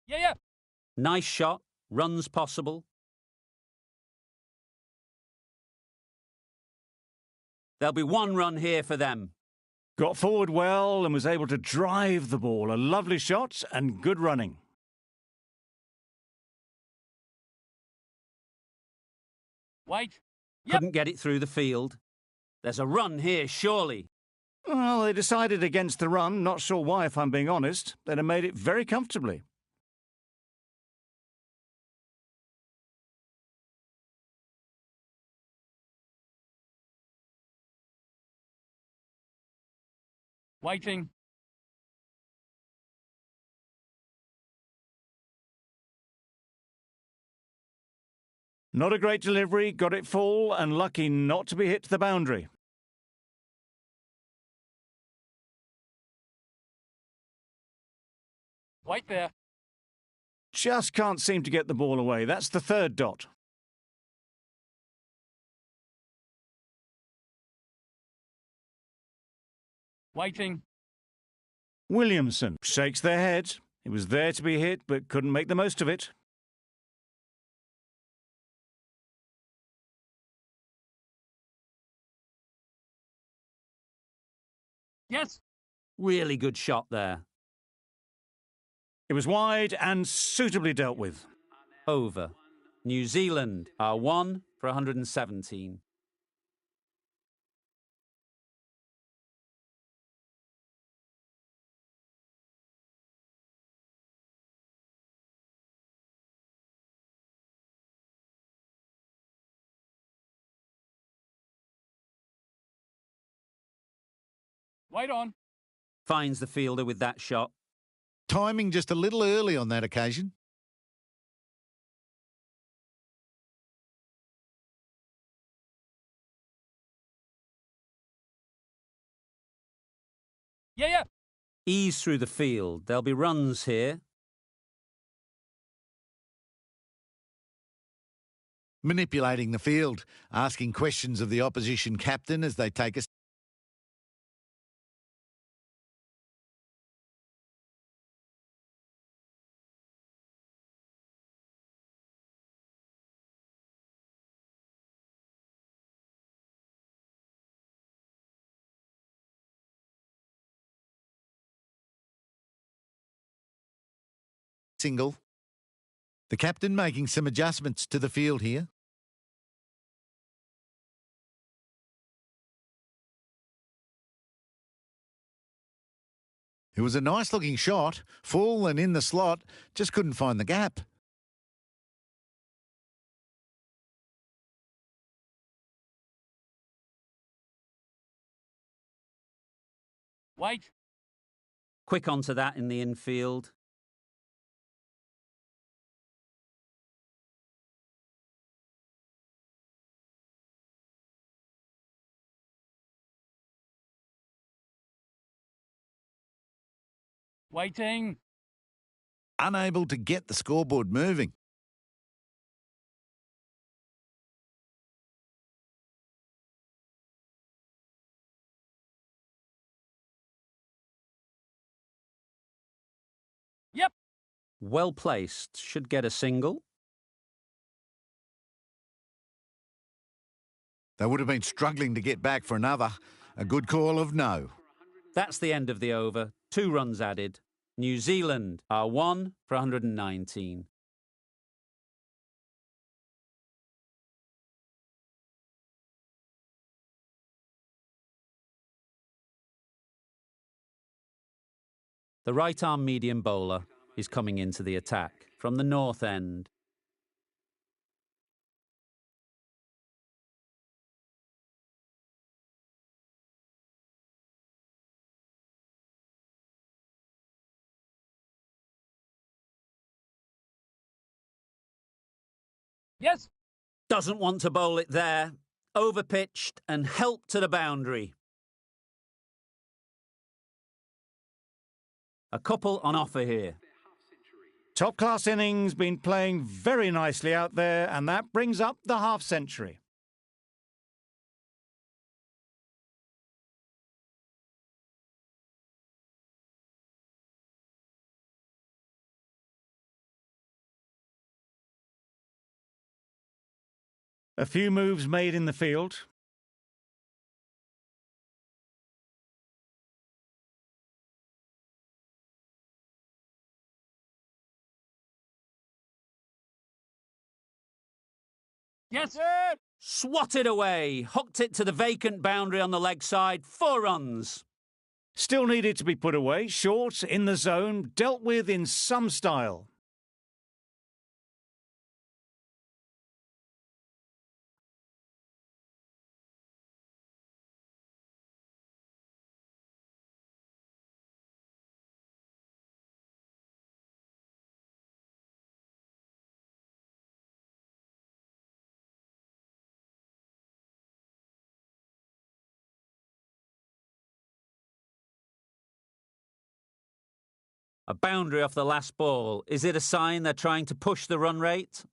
Yeah. Nice shot. Runs possible. There'll be one run here for them. Got forward well and was able to drive the ball. A lovely shot and good running. Wait. Yep. Couldn't get it through the field. There's a run here, surely. Well, they decided against the run. Not sure why, if I'm being honest. They'd have made it very comfortably. Waiting. Not a great delivery, got it full and lucky not to be hit to the boundary. Wait there. Just can't seem to get the ball away. That's the third dot. Waiting. Williamson shakes their head. It was there to be hit, but couldn't make the most of it. Yes. Really good shot there. It was wide and suitably dealt with. Over. New Zealand are 1 for 117. Wait on. Finds the fielder with that shot. Timing just a little early on that occasion. Yeah. Ease through the field. There'll be runs here. Manipulating the field, asking questions of the opposition captain as they take a... single. The captain making some adjustments to the field here. It was a nice-looking shot, full and in the slot, just couldn't find the gap. Wait. Quick onto that in the infield. Waiting. Unable to get the scoreboard moving. Yep. Well placed. Should get a single. They would have been struggling to get back for another. A good call of no. That's the end of the over. 2 runs added. New Zealand are 1 for 119. The right-arm medium bowler is coming into the attack from the north end. Yes. Doesn't want to bowl it there. Overpitched and helped to the boundary. A couple on offer here. Top-class innings, been playing very nicely out there, and that brings up the half-century. A few moves made in the field. Yes. Swatted away. Hooked it to the vacant boundary on the leg side. 4 runs. Still needed to be put away. Short, in the zone, dealt with in some style. A boundary off the last ball. Is it a sign they're trying to push the run rate?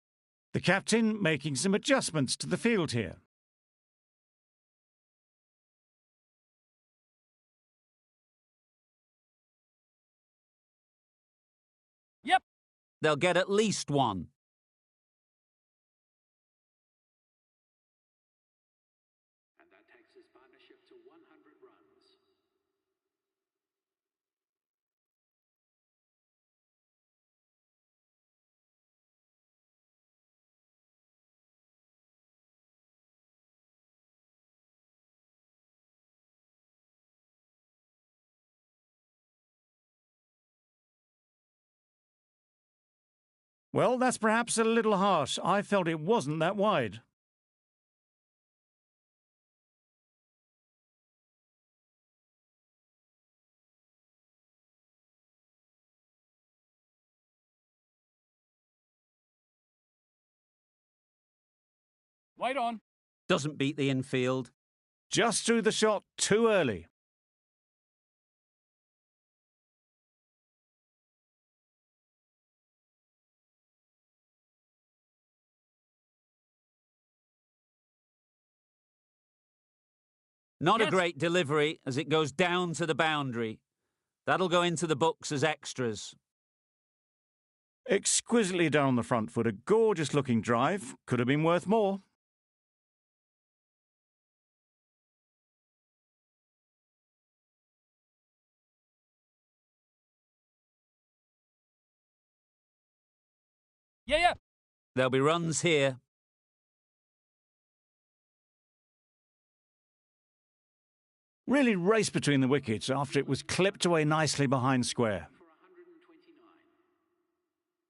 The captain making some adjustments to the field here. Yep. They'll get at least 1. And that takes his partnership to 100 runs. Well, that's perhaps a little harsh. I felt it wasn't that wide. Wait on. Doesn't beat the infield. Just threw the shot too early. Not a great delivery as it goes down to the boundary. That'll go into the books as extras. Exquisitely done on the front foot. A gorgeous looking drive. Could have been worth more. Yeah. There'll be runs here. Really raced between the wickets after it was clipped away nicely behind square. For 129.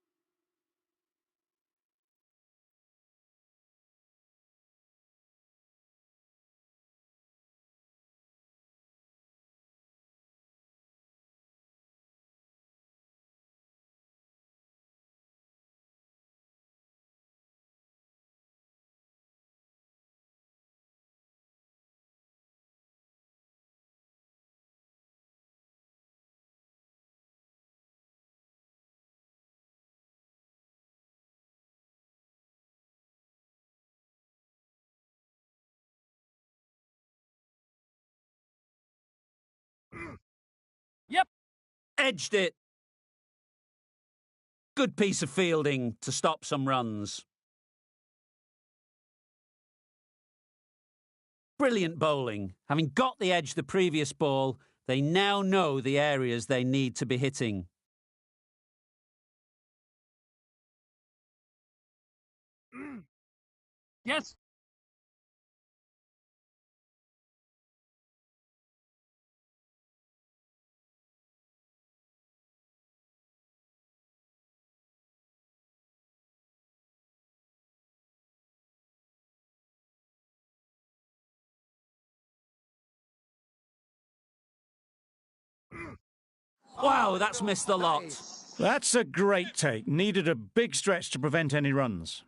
Yep. Edged it. Good piece of fielding to stop some runs. Brilliant bowling. Having got the edge the previous ball, they now know the areas they need to be hitting. Yes. Wow, that's missed the lot. That's a great take. Needed a big stretch to prevent any runs.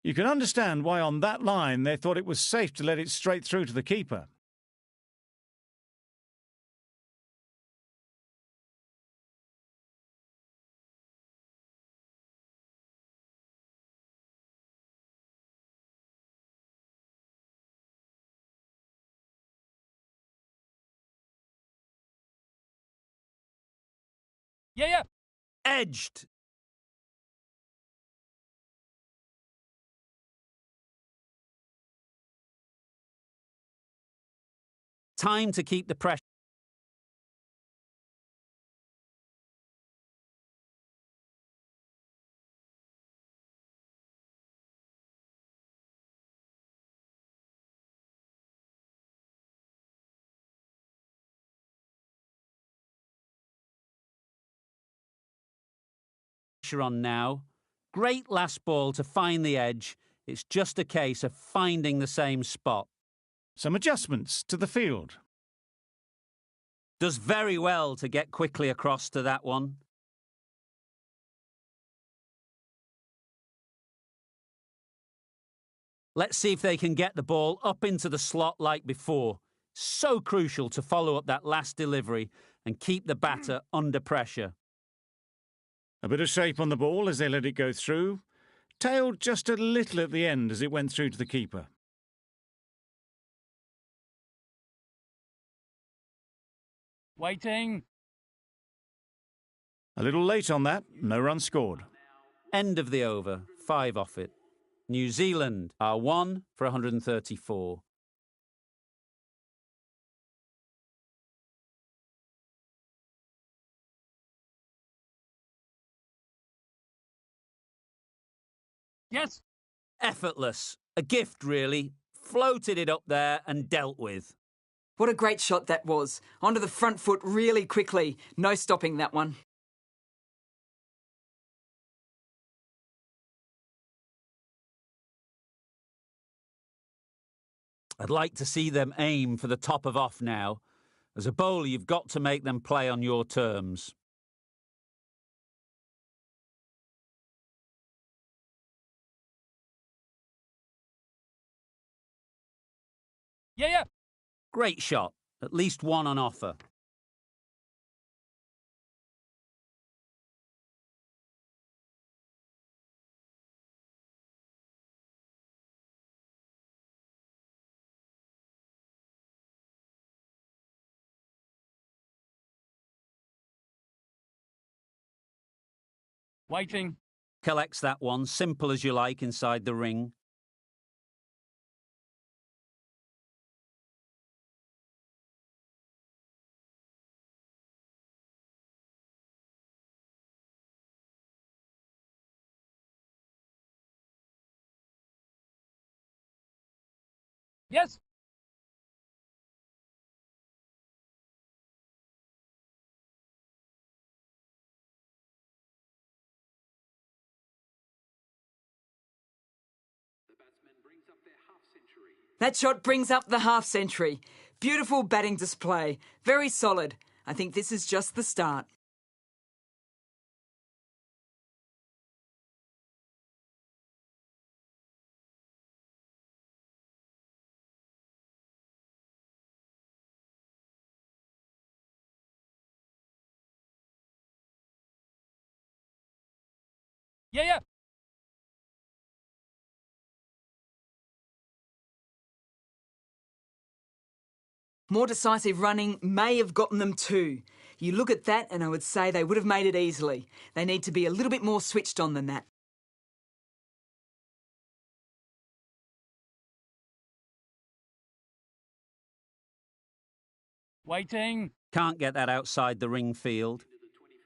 You can understand why on that line they thought it was safe to let it straight through to the keeper. Yeah. Edged. Time to keep the pressure on now. Great last ball to find the edge. It's just a case of finding the same spot. Some adjustments to the field. Does very well to get quickly across to that one. Let's see if they can get the ball up into the slot like before. So crucial to follow up that last delivery and keep the batter under pressure. A bit of shape on the ball as they let it go through. Tailed just a little at the end as it went through to the keeper. Waiting. A little late on that, no run scored. End of the over, 5 off it. New Zealand are 1 for 134. Yes. Effortless. A gift, really. Floated it up there and dealt with. What a great shot that was. Onto the front foot really quickly. No stopping that one. I'd like to see them aim for the top of off now. As a bowler, you've got to make them play on your terms. Yeah. Great shot. At least one on offer. Waiting. Collects that one, simple as you like, inside the ring. Yes. The batsman brings up their half century. That shot brings up the half century. Beautiful batting display. Very solid. I think this is just the start. Yeah. More decisive running may have gotten them too. You look at that and I would say they would have made it easily. They need to be a little bit more switched on than that. Waiting. Can't get that outside the ring field.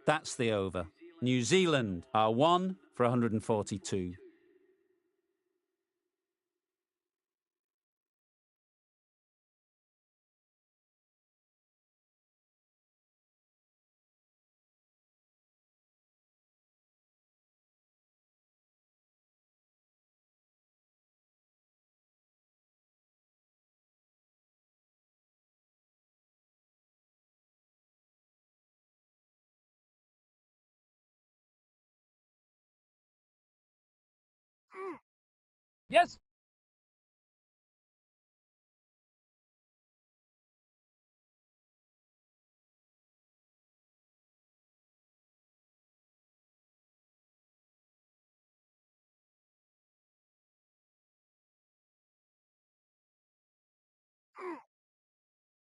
That's the over. New Zealand are 1 for 142. Yes.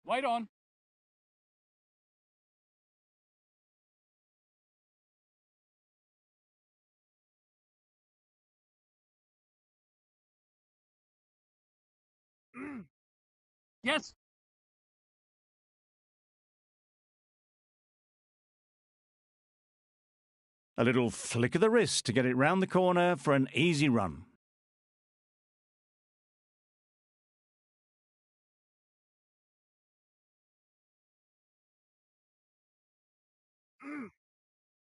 Wait on. Yes. A little flick of the wrist to get it round the corner for an easy run.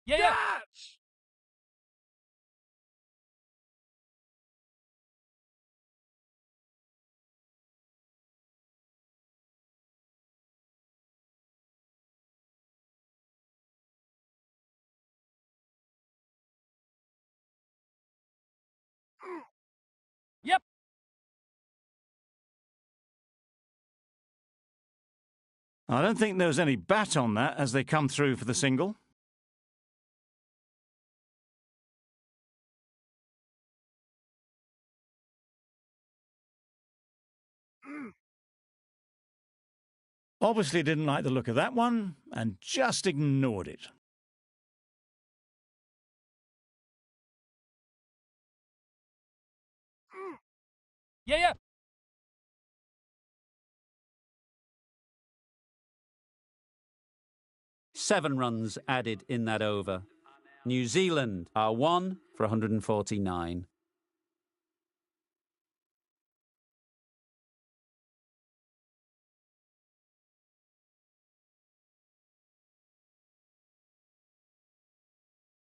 Yeah. Yep. I don't think there was any bat on that as they come through for the single. Obviously didn't like the look of that one and just ignored it. Yeah. 7 runs added in that over. New Zealand are 1 for 149.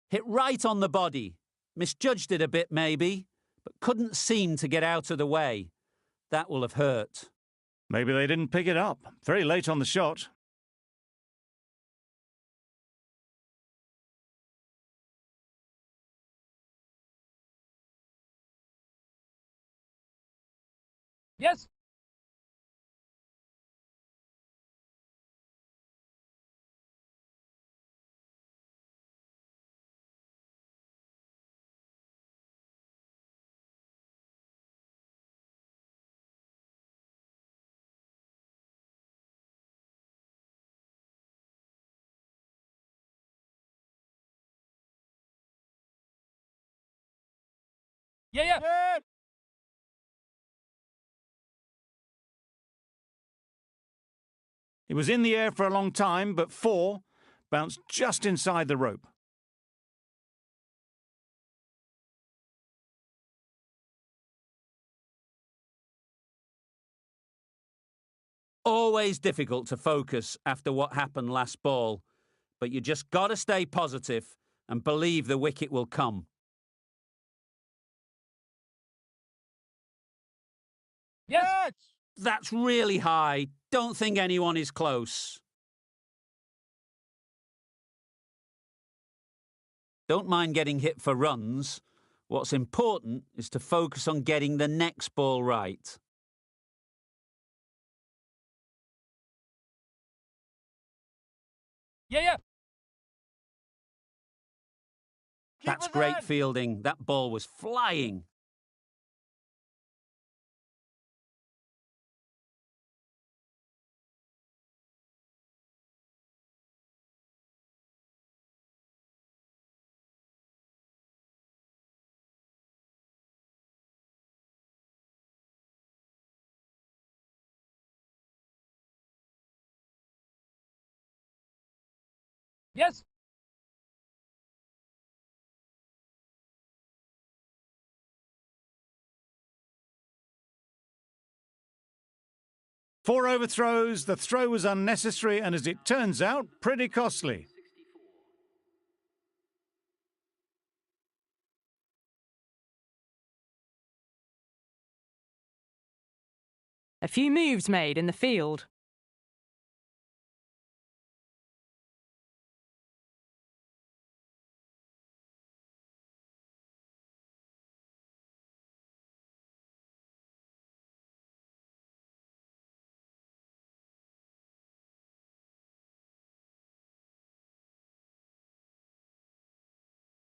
Hit right on the body. Misjudged it a bit maybe, but couldn't seem to get out of the way. That will have hurt. Maybe they didn't pick it up. Very late on the shot. Yes. Yeah. It was in the air for a long time, but 4 bounced just inside the rope. Always difficult to focus after what happened last ball, but you just got to stay positive and believe the wicket will come. Yes. That's really high. Don't think anyone is close. Don't mind getting hit for runs. What's important is to focus on getting the next ball right. Yeah. That's great fielding. That ball was flying. Yes. Four overthrows, the throw was unnecessary and, as it turns out, pretty costly. A few moves made in the field.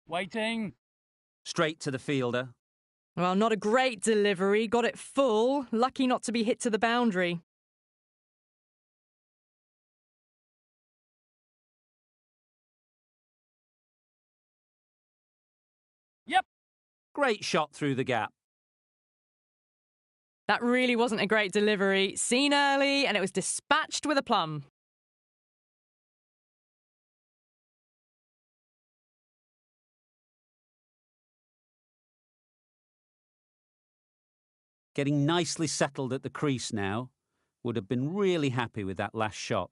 Waiting. Straight to the fielder. Well, not a great delivery. Got it full. Lucky not to be hit to the boundary. Yep. Great shot through the gap. That really wasn't a great delivery. Seen early, and it was dispatched with a plum. Getting nicely settled at the crease now. Would have been really happy with that last shot.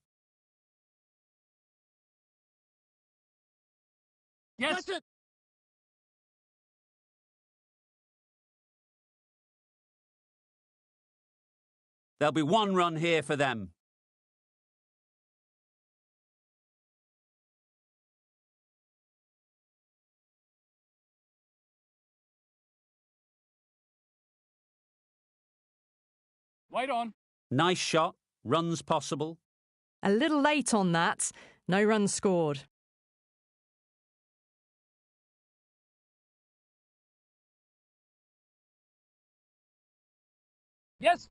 Yes. There'll be one run here for them. Wait on. Nice shot. Runs possible. A little late on that. No runs scored. Yes.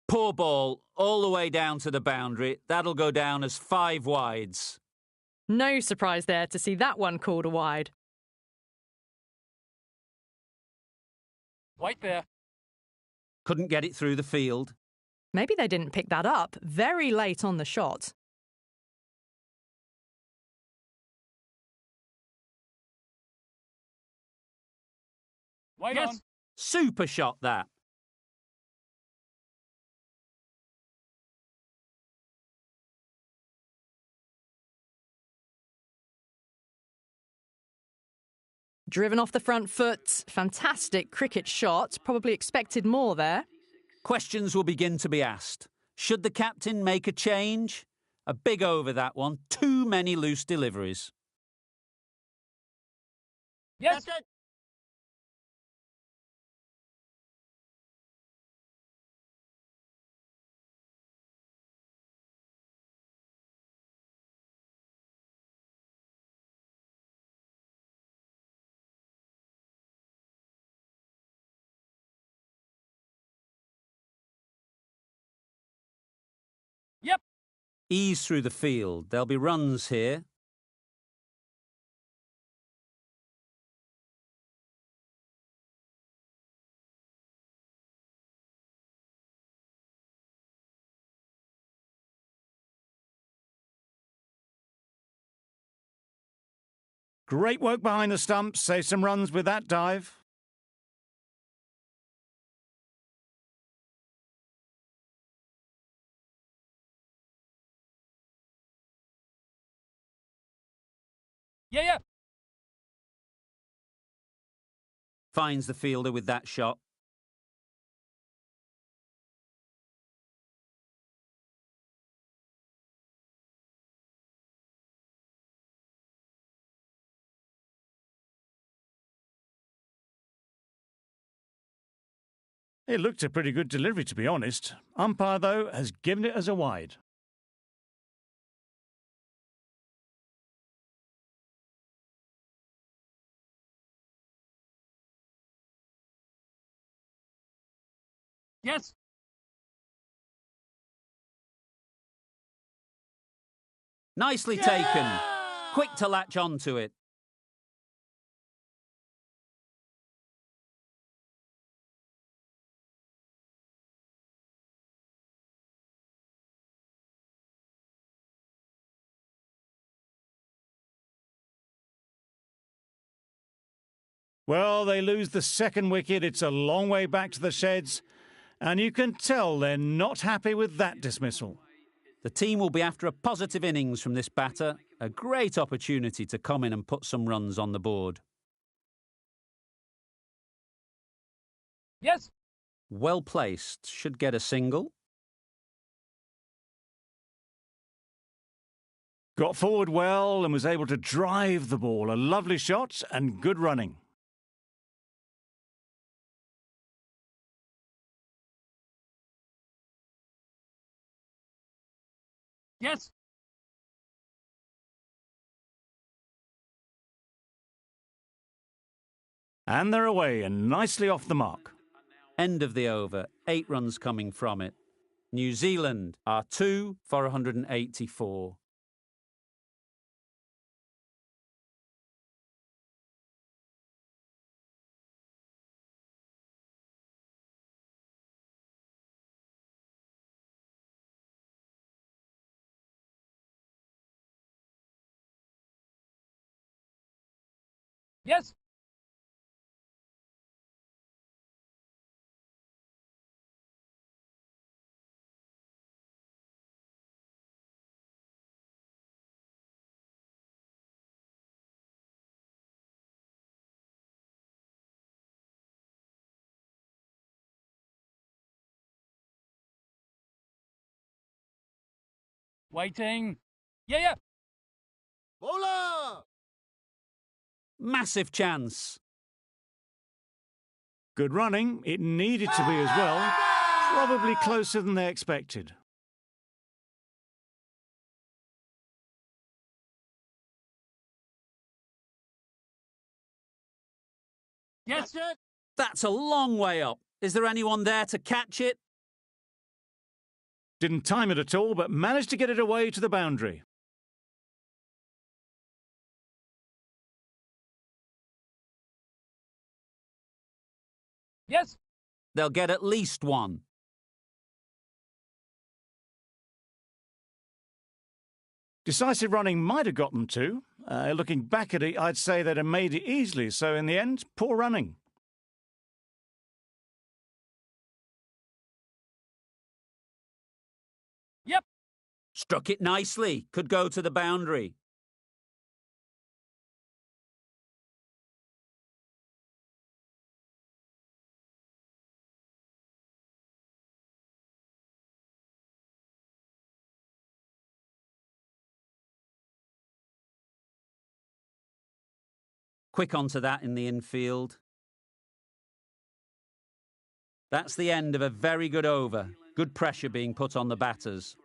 Poor ball, all the way down to the boundary. That'll go down as 5 wides. No surprise there to see that one called a wide. Wait there. Couldn't get it through the field. Maybe they didn't pick that up. Very late on the shot. Wait Yes. on. Super shot, that. Driven off the front foot. Fantastic cricket shot. Probably expected more there. Questions will begin to be asked. Should the captain make a change? A big over, that one. Too many loose deliveries. Yes. Yep. Ease through the field. There'll be runs here. Great work behind the stumps. Save some runs with that dive. Yeah. Finds the fielder with that shot. It looked a pretty good delivery, to be honest. Umpire, though, has given it as a wide. Yes. Nicely taken. Quick to latch onto it. Well, they lose the second wicket. It's a long way back to the sheds. And you can tell they're not happy with that dismissal. The team will be after a positive innings from this batter. A great opportunity to come in and put some runs on the board. Yes. Well placed. Should get a single. Got forward well and was able to drive the ball. A lovely shot and good running. Yes. And they're away and nicely off the mark. End of the over. 8 runs coming from it. New Zealand are 2 for 184. Yes. Waiting. Yeah, yeah. Bowler! Massive chance. Good running. It needed to be as well. Probably closer than they expected. Yes. That's a long way up. Is there anyone there to catch it? Didn't time it at all, but managed to get it away to the boundary. Yes. They'll get at least one. Decisive running might have got them two. Looking back at it, I'd say they'd have made it easily. So in the end, poor running. Yep. Struck it nicely. Could go to the boundary. Quick onto that in the infield. That's the end of a very good over. Good pressure being put on the batters.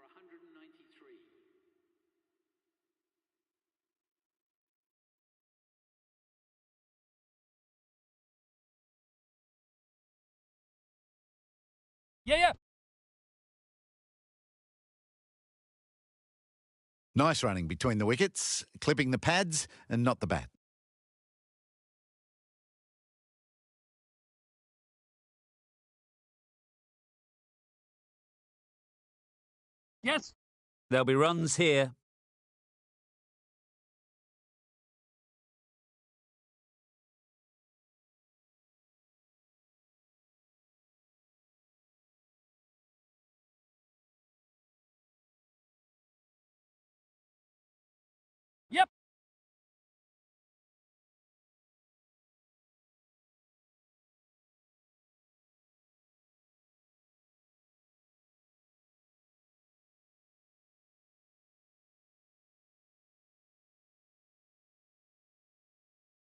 Yeah, yeah. Nice running between the wickets, clipping the pads and not the bat. Yes. There'll be runs here. Yep.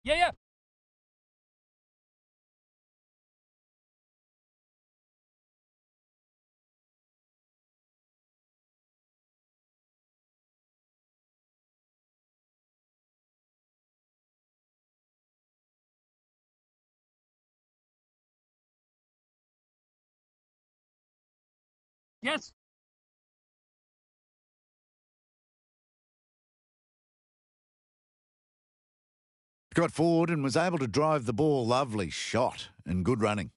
Yeah, yeah. Yes. Got forward and was able to drive the ball. Lovely shot and good running.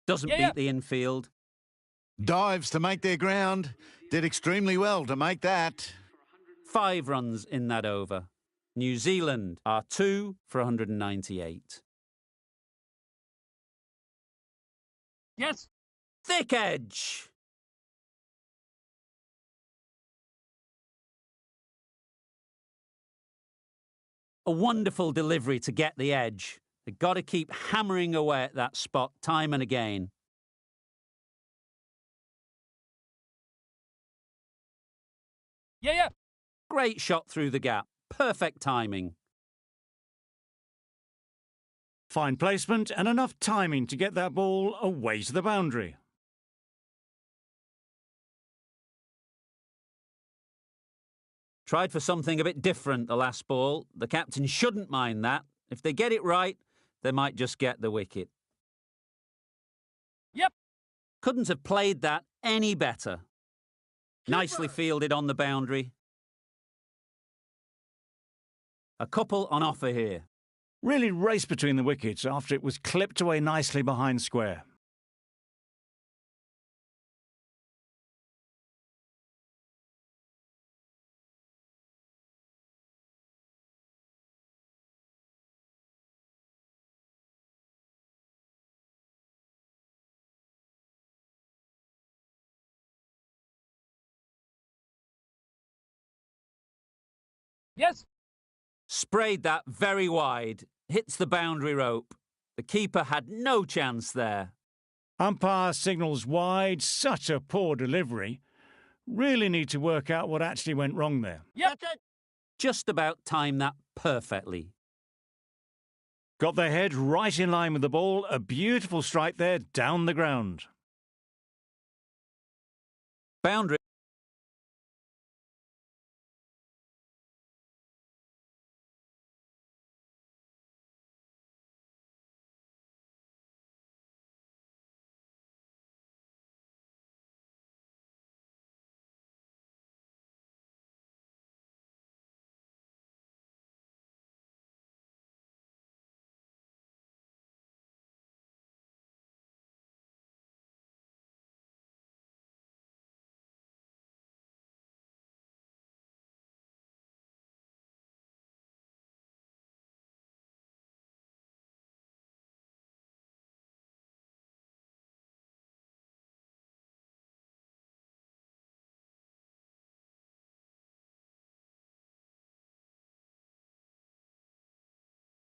Doesn't Yeah, yeah. beat the infield. Dives to make their ground. Did extremely well to make that. 5 runs in that over. New Zealand are 2 for 198. Yes. Thick edge. A wonderful delivery to get the edge. They've got to keep hammering away at that spot time and again. Yeah, yeah. Great shot through the gap. Perfect timing. Fine placement and enough timing to get that ball away to the boundary. Tried for something a bit different the last ball. The captain shouldn't mind that. If they get it right, they might just get the wicket. Yep. Couldn't have played that any better. Nicely fielded on the boundary. A couple on offer here. Really raced between the wickets after it was clipped away nicely behind square. Yes. Sprayed that very wide. Hits the boundary rope. The keeper had no chance there. Umpire signals wide. Such a poor delivery. Really need to work out what actually went wrong there. Yep. Just about timed that perfectly. Got their head right in line with the ball. A beautiful strike there down the ground. Boundary.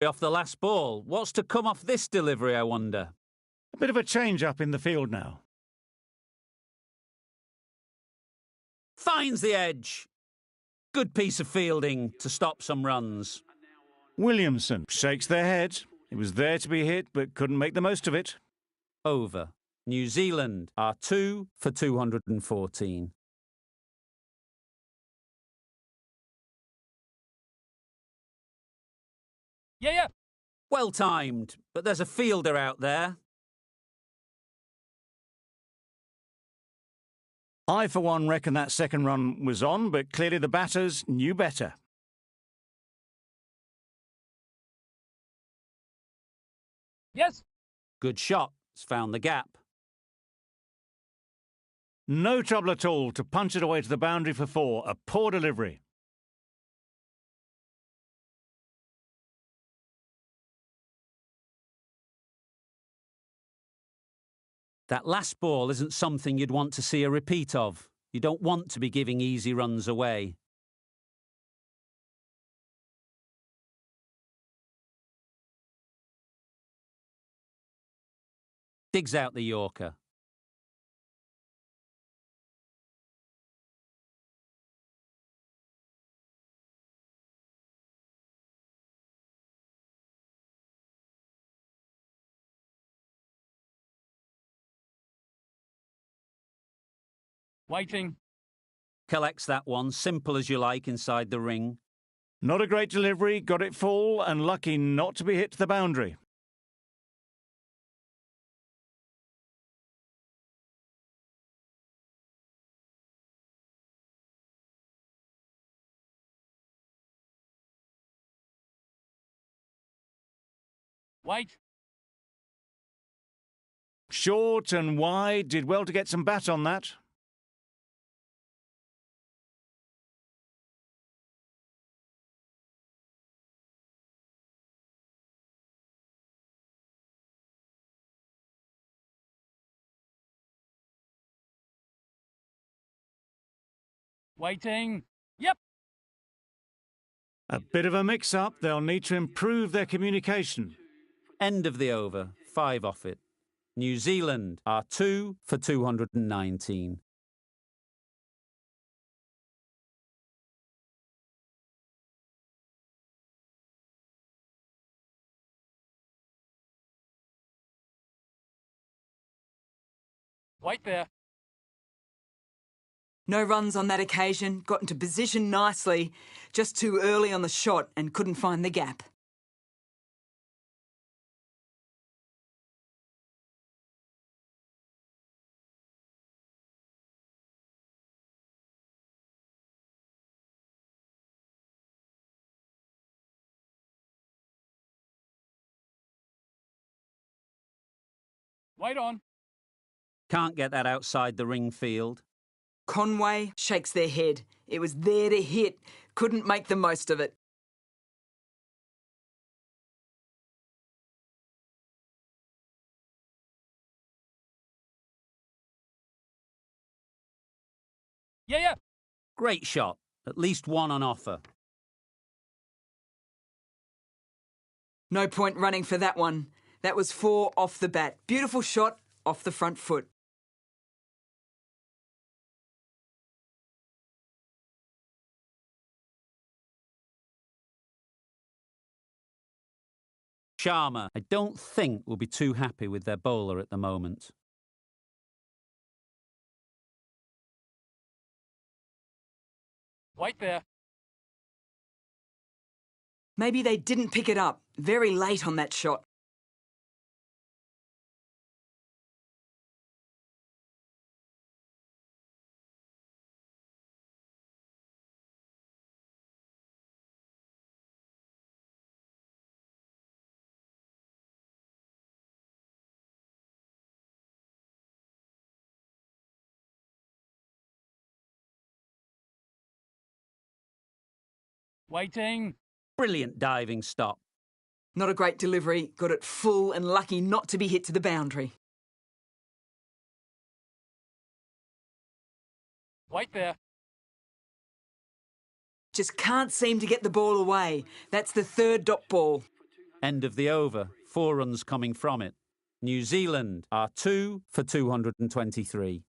Off the last ball. What's to come off this delivery, I wonder? A bit of a change-up in the field now. Finds the edge. Good piece of fielding to stop some runs. Williamson shakes their head. It was there to be hit, but couldn't make the most of it. Over. New Zealand are 2 for 214. Yeah. Well timed, but there's a fielder out there. I, for one, reckon that second run was on, but clearly the batters knew better. Yes. Good shot. It's found the gap. No trouble at all to punch it away to the boundary for 4. A poor delivery. That last ball isn't something you'd want to see a repeat of. You don't want to be giving easy runs away. Digs out the Yorker. Waiting. Collects that one, simple as you like, inside the ring. Not a great delivery, got it full and lucky not to be hit to the boundary. Wait. Short and wide, did well to get some bat on that. Waiting. Yep. A bit of a mix-up, they'll need to improve their communication. End of the over. 5 off it. New Zealand are 2 for 219. Wait there. No runs on that occasion, got into position nicely, just too early on the shot and couldn't find the gap. Wait on. Can't get that outside the ring field. Conway shakes their head. It was there to hit. Couldn't make the most of it. Yeah, yeah. Great shot. At least one on offer. No point running for that one. That was 4 off the bat. Beautiful shot off the front foot. Sharma, I don't think, will be too happy with their bowler at the moment. Wait there. Maybe they didn't pick it up. Very late on that shot. Waiting. Brilliant diving stop. Not a great delivery. Got it full and lucky not to be hit to the boundary. Wait there. Just can't seem to get the ball away. That's the third dot ball. End of the over. 4 runs coming from it. New Zealand are 2 for 223.